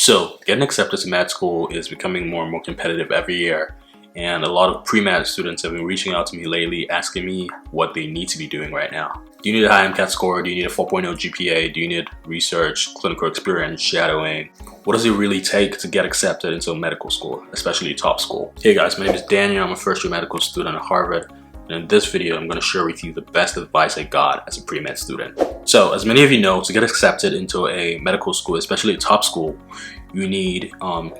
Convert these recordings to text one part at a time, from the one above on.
So getting accepted to med school is becoming more and more competitive every year, and a lot of pre-med students have been reaching out to me lately asking me what they need to be doing right now. Do you need a high MCAT score? Do you need a 4.0 GPA? Do you need research, clinical experience, shadowing? What does it really take to get accepted into a medical school, especially top school? Hey guys, my name is Daniel. I'm a first year medical student at Harvard. And in this video, I'm going to share with you the best advice I got as a pre-med student. So, as many of you know, to get accepted into a medical school, especially a top school, you need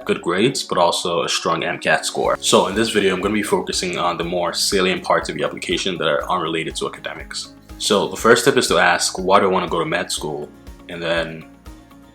good grades, but also a strong MCAT score. So in this video, I'm going to be focusing on the more salient parts of the application that are unrelated to academics. So the first step is to ask, why do I want to go to med school? And then,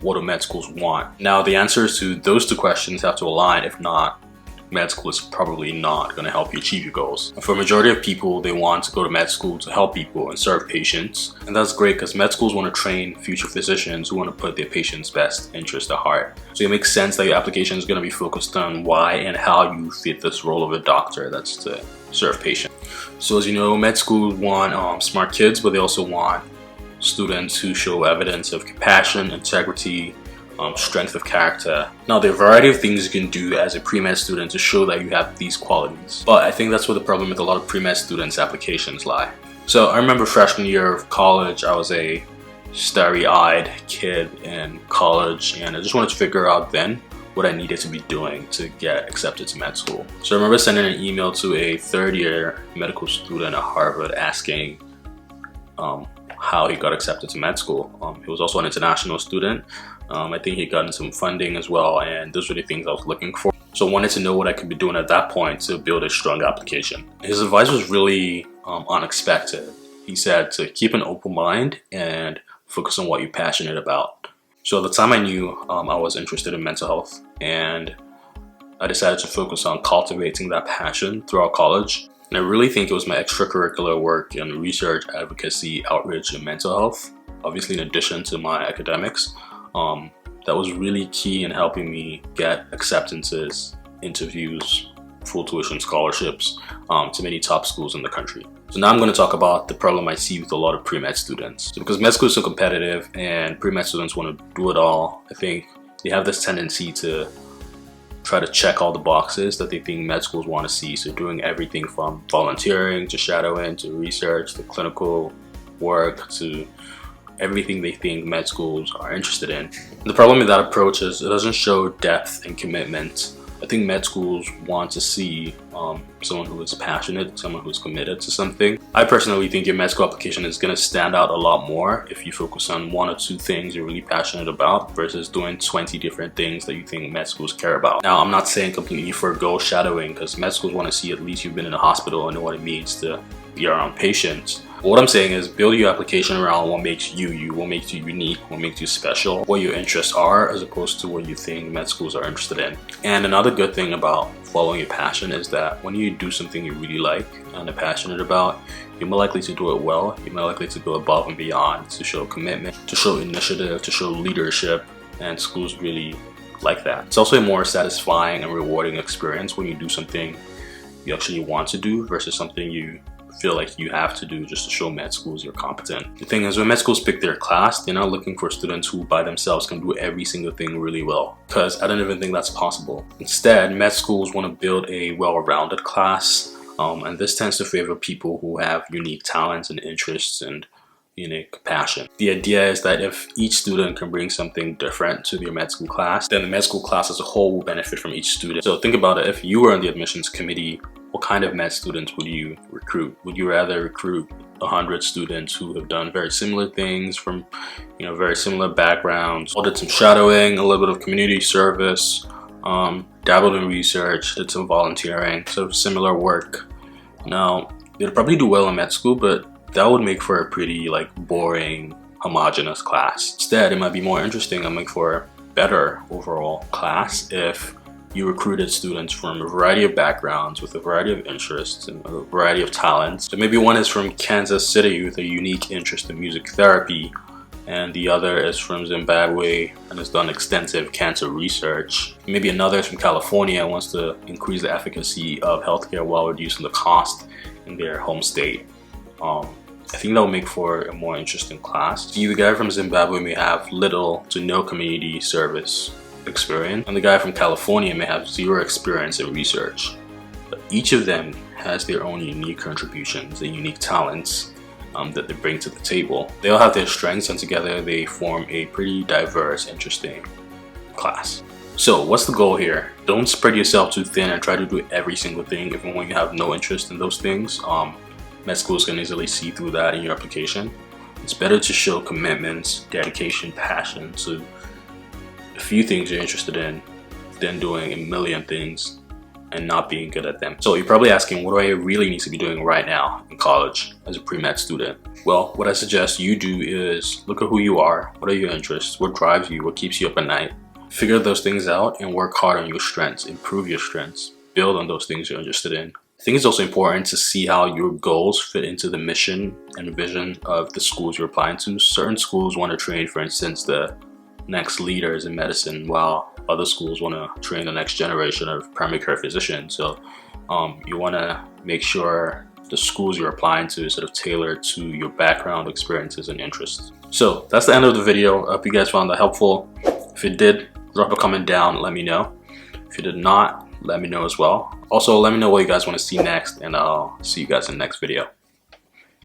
what do med schools want? Now, the answers to those two questions have to align. If not, med school is probably not going to help you achieve your goals. And for a majority of people, they want to go to med school to help people and serve patients. And that's great because med schools want to train future physicians who want to put their patients' best interest at heart. So it makes sense that your application is going to be focused on why and how you fit this role of a doctor, that's to serve patients. So as you know, med schools want smart kids, but they also want students who show evidence of compassion, integrity, strength of character. Now, there are a variety of things you can do as a pre-med student to show that you have these qualities. But I think that's where the problem with a lot of pre-med students' applications lie. So I remember freshman year of college, I was a starry-eyed kid in college, and I just wanted to figure out then what I needed to be doing to get accepted to med school. So I remember sending an email to a third-year medical student at Harvard asking how he got accepted to med school. He was also an international student. I think he had gotten some funding as well, and those were the things I was looking for. So I wanted to know what I could be doing at that point to build a strong application. His advice was really unexpected. He said to keep an open mind and focus on what you're passionate about. So at the time I knew I was interested in mental health, and I decided to focus on cultivating that passion throughout college. And I really think it was my extracurricular work in research, advocacy, outreach, and mental health, obviously in addition to my academics, that was really key in helping me get acceptances, interviews, full tuition scholarships to many top schools in the country. So now I'm going to talk about the problem I see with a lot of pre-med students. So because med school is so competitive and pre-med students want to do it all, I think they have this tendency to try to check all the boxes that they think med schools want to see. So doing everything from volunteering to shadowing to research to clinical work to everything they think med schools are interested in. The problem with that approach is it doesn't show depth and commitment. I think med schools want to see someone who is passionate, someone who is committed to something. I personally think your med school application is going to stand out a lot more if you focus on one or two things you're really passionate about versus doing 20 different things that you think med schools care about. Now, I'm not saying completely forgo shadowing because med schools want to see at least you've been in a hospital and know what it means to be around patients. But what I'm saying is build your application around what makes you you, what makes you unique, what makes you special, what your interests are as opposed to what you think med schools are interested in. And another good thing about following your passion is that when you do something you really like and are passionate about, you're more likely to do it well, you're more likely to go above and beyond to show commitment, to show initiative, to show leadership, and schools really like that. It's also a more satisfying and rewarding experience when you do something you actually want to do versus something you feel like you have to do just to show med schools you're competent. The thing is, when med schools pick their class, they're not looking for students who by themselves can do every single thing really well, because I don't even think that's possible. Instead, med schools want to build a well-rounded class, and this tends to favor people who have unique talents and interests and unique passion. The idea is that if each student can bring something different to their med school class, then the med school class as a whole will benefit from each student. So think about it, if you were on the admissions committee, what kind of med students would you recruit? Would you rather recruit 100 students who have done very similar things from, very similar backgrounds, or did some shadowing, a little bit of community service, dabbled in research, did some volunteering, so similar work? Now, they'd probably do well in med school, but that would make for a pretty boring, homogenous class. Instead, it might be more interesting and make for a better overall class if you recruited students from a variety of backgrounds with a variety of interests and a variety of talents. So maybe one is from Kansas City with a unique interest in music therapy, and the other is from Zimbabwe and has done extensive cancer research. Maybe another is from California and wants to increase the efficacy of healthcare while reducing the cost in their home state. I think that will make for a more interesting class. The guy from Zimbabwe may have little to no community service experience, and the guy from California may have zero experience in research. But each of them has their own unique contributions and unique talents that they bring to the table. They all have their strengths, and together they form a pretty diverse, interesting class. So what's the goal here? Don't spread yourself too thin and try to do every single thing even when you have no interest in those things. Med schools can easily see through that in your application. It's better to show commitments, dedication, passion to a few things you're interested in than doing a million things and not being good at them. So you're probably asking, what do I really need to be doing right now in college as a pre-med student? Well, what I suggest you do is look at who you are, what are your interests, what drives you, what keeps you up at night. Figure those things out and work hard on your strengths, improve your strengths, build on those things you're interested in. I think it's also important to see how your goals fit into the mission and vision of the schools you're applying to. Certain schools want to train, for instance, the next leaders in medicine, while other schools want to train the next generation of primary care physicians. So you want to make sure the schools you're applying to is sort of tailored to your background, experiences, and interests. So that's the end of the video. I hope you guys found that helpful. If you did, drop a comment down, let me know. If you did not, let me know as well. Also, let me know what you guys want to see next, and I'll see you guys in the next video.